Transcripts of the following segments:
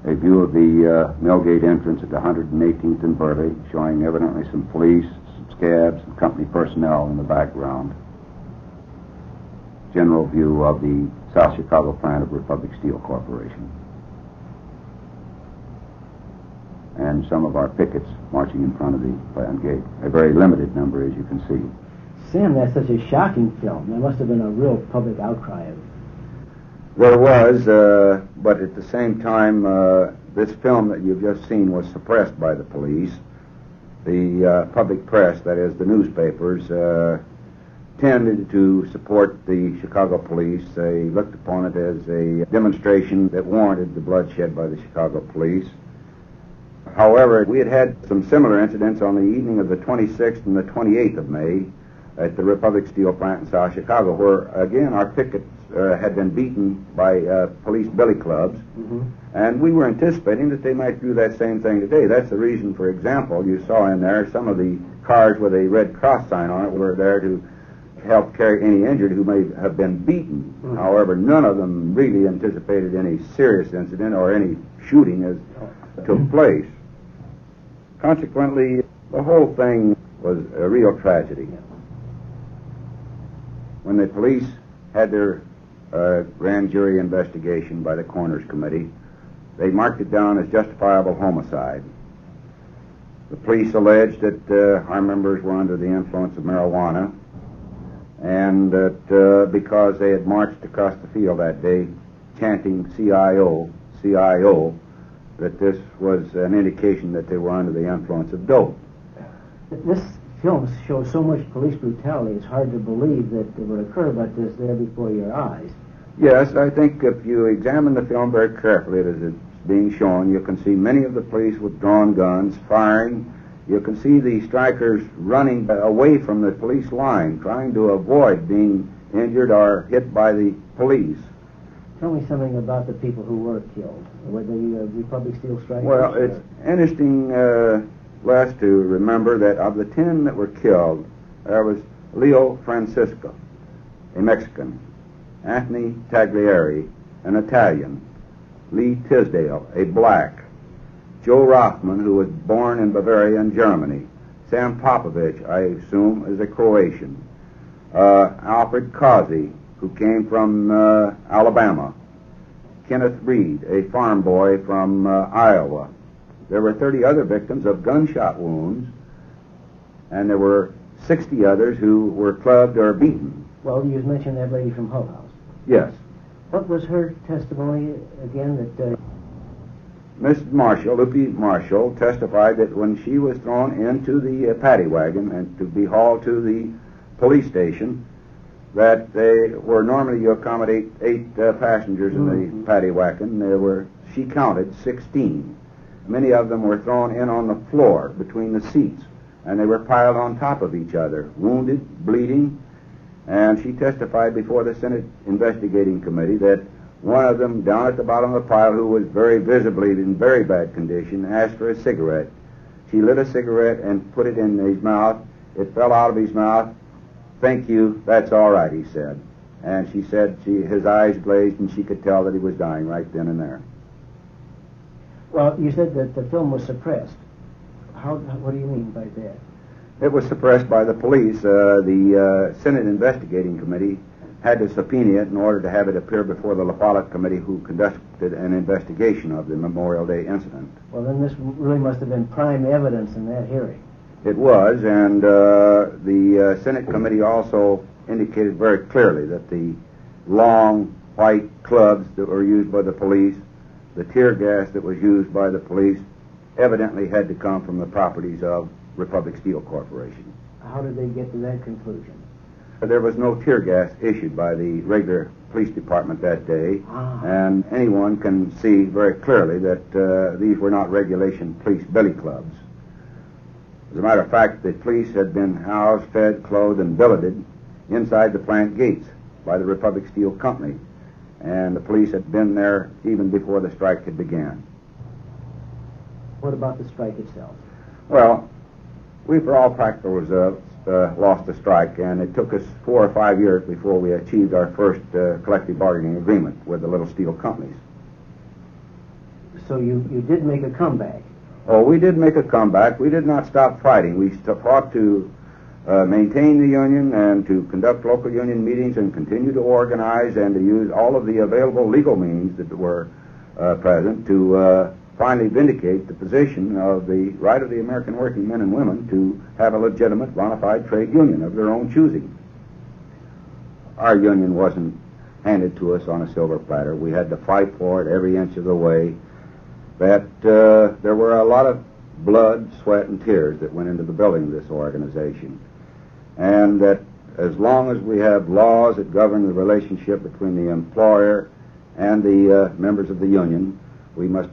a view of the Millgate entrance at the 118th and Burley, showing evidently some police, some scabs, and company personnel in the background. General view of the South Chicago plant of Republic Steel Corporation. And some of our pickets marching in front of the plant gate. A very limited number, as you can see. Sam, that's such a shocking film. There must have been a real public outcry of it. There was, but at the same time, this film that you've just seen was suppressed by the police. The public press, that is, the newspapers, tended to support the Chicago police. They looked upon it as a demonstration that warranted the bloodshed by the Chicago police. However, we had had some similar incidents on the evening of the 26th and the 28th of May at the Republic Steel plant in South Chicago, where, again, our pickets had been beaten by police billy clubs, and we were anticipating that they might do that same thing today. That's the reason, for example, you saw in there some of the cars with a Red Cross sign on it were there to help carry any injured who may have been beaten. However, none of them really anticipated any serious incident or any shooting as took place. Consequently, the whole thing was a real tragedy. When the police had their grand jury investigation by the coroner's committee, they marked it down as justifiable homicide. The police alleged that our members were under the influence of marijuana, and that because they had marched across the field that day chanting CIO, CIO, that this was an indication that they were under the influence of dope. This film shows so much police brutality, it's hard to believe that it would occur like this there before your eyes. Yes, I think if you examine the film very carefully as it's being shown, you can see many of the police with drawn guns firing. You can see the strikers running away from the police line, trying to avoid being injured or hit by the police. Tell me something about the people who were killed. Were they Republic Steel strikers? Well, it's interesting, Les, to remember that of the 10 that were killed, there was Leo Francisco, a Mexican, Anthony Taglieri, an Italian, Lee Tisdale, a black, Joe Rothman, who was born in Bavaria in Germany, Sam Popovich, I assume, is a Croatian, Alfred Causey, who came from Alabama, Kenneth Reed, a farm boy from Iowa. There were 30 other victims of gunshot wounds, and there were 60 others who were clubbed or beaten. Well, you mentioned that lady from Hull House. Yes. What was her testimony again? That Miss Marshall, Lupe Marshall, testified that when she was thrown into the paddy wagon and to be hauled to the police station, that they were normally you accommodate 8 passengers in the paddy wagon. She counted 16. Many of them were thrown in on the floor between the seats, and they were piled on top of each other, wounded, bleeding. And she testified before the Senate Investigating Committee that one of them, down at the bottom of the pile, who was very visibly in very bad condition, asked for a cigarette. She lit a cigarette and put it in his mouth. It fell out of his mouth. "Thank you, that's all right," he said. And she said his eyes glazed and she could tell that he was dying right then and there. Well, you said that the film was suppressed. What do you mean by that? It was suppressed by the police. The Senate Investigating Committee had to subpoena it in order to have it appear before the La Follette Committee, who conducted an investigation of the Memorial Day incident. Well, then this really must have been prime evidence in that hearing. It was, and the Senate Committee also indicated very clearly that the long white clubs that were used by the police, the tear gas that was used by the police, evidently had to come from the properties of Republic Steel Corporation. How did they get to that conclusion? There was no tear gas issued by the regular police department that day, and anyone can see very clearly that these were not regulation police billy clubs. As a matter of fact, the police had been housed, fed, clothed, and billeted inside the plant gates by the Republic Steel Company, and the police had been there even before the strike had begun. What about the strike itself? Well, we, for all practical results, lost the strike, and it took us 4 or 5 years before we achieved our first collective bargaining agreement with the little steel companies. So you did make a comeback. Oh, we did make a comeback. We did not stop fighting. We fought to maintain the union and to conduct local union meetings and continue to organize and to use all of the available legal means that were present to finally vindicate the position of the right of the American working men and women to have a legitimate, bona fide trade union of their own choosing. Our union wasn't handed to us on a silver platter. We had to fight for it every inch of the way. That there were a lot of blood, sweat, and tears that went into the building of this organization. And that as long as we have laws that govern the relationship between the employer and the members of the union, we must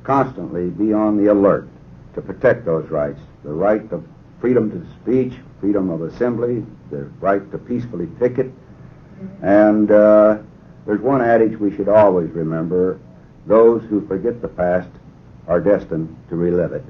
constantly be on the alert to protect those rights. The right of freedom to speech, freedom of assembly, the right to peacefully picket. And there's one adage we should always remember: those who forget the past are destined to relive it.